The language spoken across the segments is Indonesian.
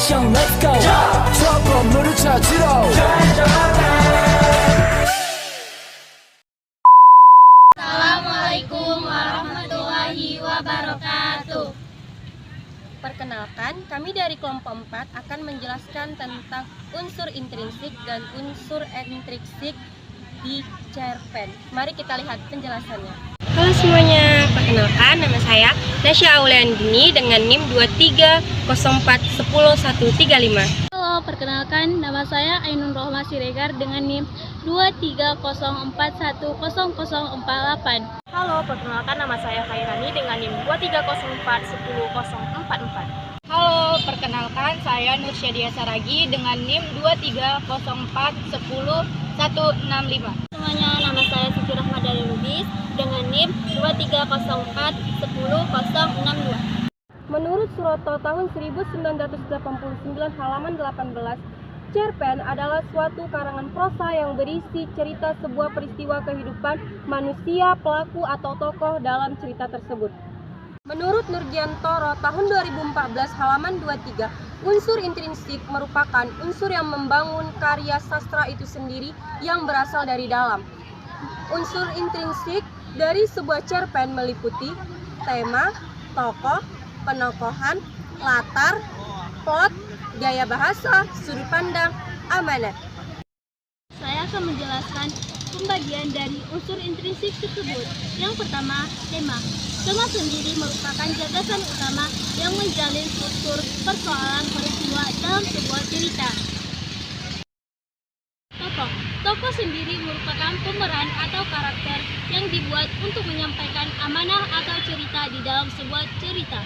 mission let's go 저 건물을 찾으러 Assalamualaikum warahmatullahi wabarakatuh. Perkenalkan, kami dari kelompok 4 akan menjelaskan tentang unsur intrinsik dan unsur ekstrinsik di cerpen. Mari kita lihat penjelasannya. Halo semuanya, perkenalkan nama saya Nasya Auliandini dengan NIM 230410135. Halo, perkenalkan nama saya Ainun Rohma Siregar dengan NIM 230410048. Halo, perkenalkan nama saya Khairani dengan NIM 230410044. Halo, perkenalkan saya Nur Syadia Saragi dengan NIM 230410165. Semuanya, nama saya Siti Rahmadani Lubis dengan NIM 230410062. Menurut Suroto tahun 1989 halaman 18, cerpen adalah suatu karangan prosa yang berisi cerita sebuah peristiwa kehidupan manusia, pelaku atau tokoh dalam cerita tersebut. Menurut Nurgiantoro tahun 2014 halaman 23, unsur intrinsik merupakan unsur yang membangun karya sastra itu sendiri yang berasal dari dalam. Unsur intrinsik dari sebuah cerpen meliputi tema, tokoh, penokohan, latar, plot, gaya bahasa, sudut pandang, amanat. Saya akan menjelaskan pembagian dari unsur intrinsik tersebut. Yang pertama, tema. Tema sendiri merupakan gagasan utama yang menjalin struktur persoalan peristiwa dalam sebuah cerita. Tokoh. Tokoh sendiri merupakan pemeran atau karakter yang dibuat untuk menyampaikan amanah atau cerita di dalam sebuah cerita.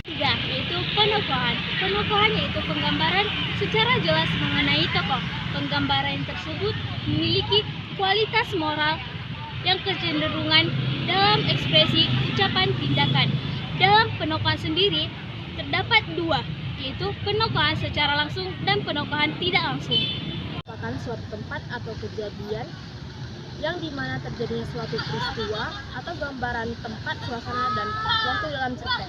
Tiga, yaitu penokohan. Penokohan yaitu penggambaran secara jelas mengenai tokoh. Penggambaran tersebut memiliki kualitas moral yang kecenderungan dalam ekspresi ucapan tindakan. Dalam penokohan sendiri terdapat dua, yaitu penokohan secara langsung dan penokohan tidak langsung. Merupakan suatu tempat atau kejadian yang dimana terjadinya suatu peristiwa atau gambaran tempat, suasana, dan waktu dalam cerpen.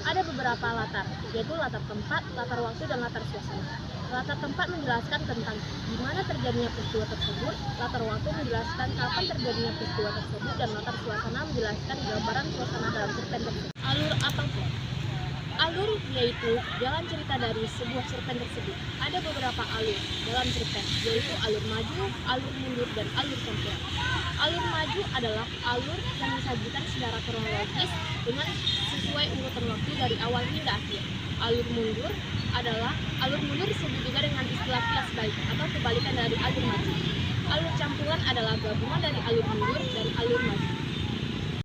Ada beberapa latar, yaitu latar tempat, latar waktu, dan latar suasana. Latar tempat menjelaskan tentang di mana terjadinya peristiwa tersebut, latar waktu menjelaskan kapan terjadinya peristiwa tersebut, dan latar suasana menjelaskan gambaran suasana dalam cerpen tersebut. Alur atau plot. Alur yaitu jalan cerita dari sebuah cerpen tersebut. Ada beberapa alur dalam cerpen, yaitu alur maju, alur mundur, dan alur campuran. Alur maju adalah alur yang disajikan secara kronologis dengan sesuai urutan waktu dari awal hingga akhir. Alur mundur adalah alur mundur disebut juga dengan istilah kilas balik atau kebalikan dari alur maju. Alur campuran adalah gabungan dari alur mundur dan alur maju.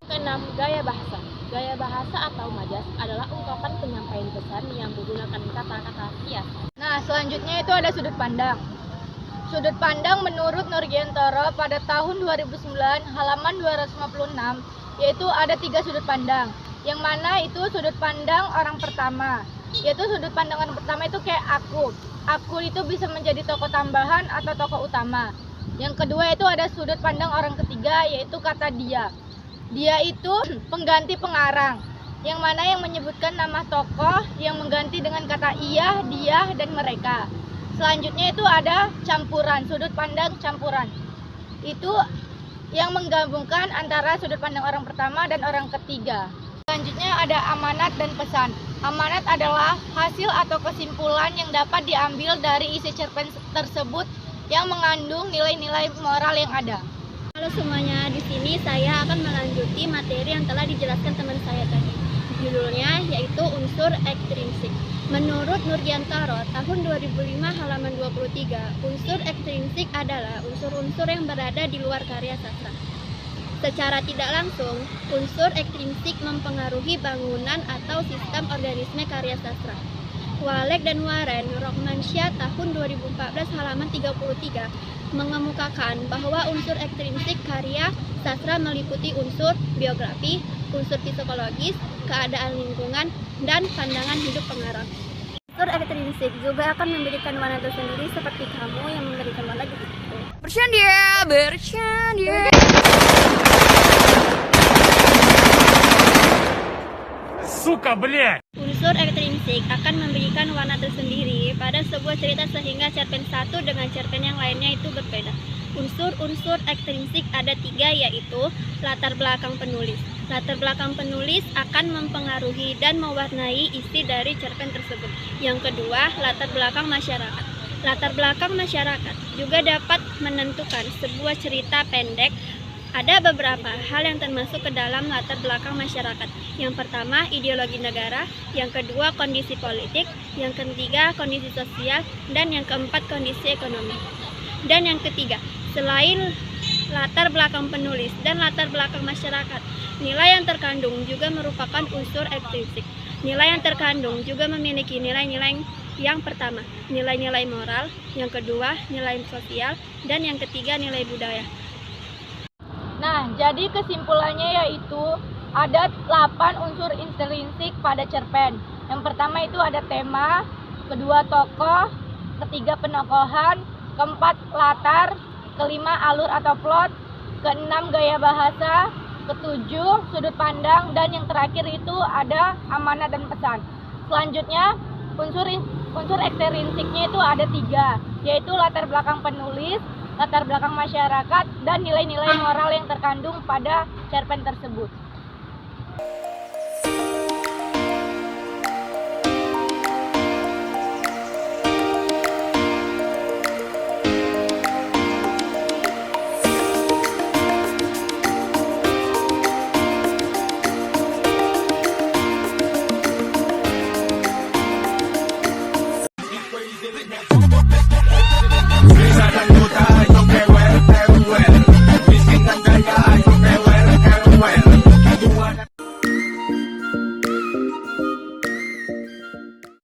Keenam, gaya bahasa. Gaya bahasa atau majas adalah ungkapan penyampaian pesan yang menggunakan kata-kata kias. Nah, selanjutnya itu ada sudut pandang. Sudut pandang menurut Nurgiantoro pada tahun 2009 halaman 256, yaitu ada 3 sudut pandang. Yang mana itu sudut pandang orang pertama, yaitu sudut pandang orang pertama itu kayak aku. Aku itu bisa menjadi tokoh tambahan atau tokoh utama. Yang kedua itu ada sudut pandang orang ketiga, yaitu kata dia. Dia itu pengganti pengarang, yang mana yang menyebutkan nama tokoh yang mengganti dengan kata ia, dia, dan mereka. Selanjutnya itu ada campuran, sudut pandang campuran. Itu yang menggabungkan antara sudut pandang orang pertama dan orang ketiga. Selanjutnya ada amanat dan pesan. Amanat adalah hasil atau kesimpulan yang dapat diambil dari isi cerpen tersebut yang mengandung nilai-nilai moral yang ada. Halo semuanya, di sini saya akan melanjuti materi yang telah dijelaskan teman saya tadi. Judulnya yaitu unsur ekstrinsik. Menurut Nurgiantoro tahun 2005 halaman 23, unsur ekstrinsik adalah unsur-unsur yang berada di luar karya sastra. Secara tidak langsung, unsur ekstrinsik mempengaruhi bangunan atau sistem organisme karya sastra. Walek dan Warren Rockmansyah tahun 2014 halaman 33 mengemukakan bahwa unsur ekstrinsik karya sastra meliputi unsur biografi, unsur psikologis, keadaan lingkungan, dan pandangan hidup pengarang. Unsur ekstrinsik juga akan memberikan warna tersendiri seperti kamu yang memberikan warna gitu. Bercanda. Сука, блядь! Unsur unsur ekstrinsik akan memberikan warna tersendiri pada sebuah cerita sehingga cerpen satu dengan cerpen yang lainnya itu berbeda. Unsur-unsur ekstrinsik ada 3, yaitu latar belakang penulis. Latar belakang penulis akan mempengaruhi dan mewarnai isi dari cerpen tersebut. Yang kedua, latar belakang masyarakat. Latar belakang masyarakat juga dapat menentukan sebuah cerita pendek. Ada beberapa hal yang termasuk ke dalam latar belakang masyarakat. Yang pertama, ideologi negara. Yang kedua, kondisi politik. Yang ketiga, kondisi sosial. Dan yang keempat, kondisi ekonomi. Dan yang ketiga, selain latar belakang penulis dan latar belakang masyarakat, nilai yang terkandung juga merupakan unsur ekstrinsik. Nilai yang terkandung juga memiliki nilai-nilai. Yang pertama, nilai-nilai moral. Yang kedua, nilai sosial. Dan yang ketiga, nilai budaya. Nah, jadi kesimpulannya yaitu ada 8 unsur intrinsik pada cerpen. Yang pertama itu ada tema, kedua tokoh, ketiga penokohan, keempat latar, kelima alur atau plot, keenam gaya bahasa, ketujuh sudut pandang, dan yang terakhir itu ada amanat dan pesan. Selanjutnya unsur ekstrinsiknya itu ada 3, yaitu latar belakang penulis, latar belakang masyarakat, dan nilai-nilai moral yang terkandung pada cerpen tersebut.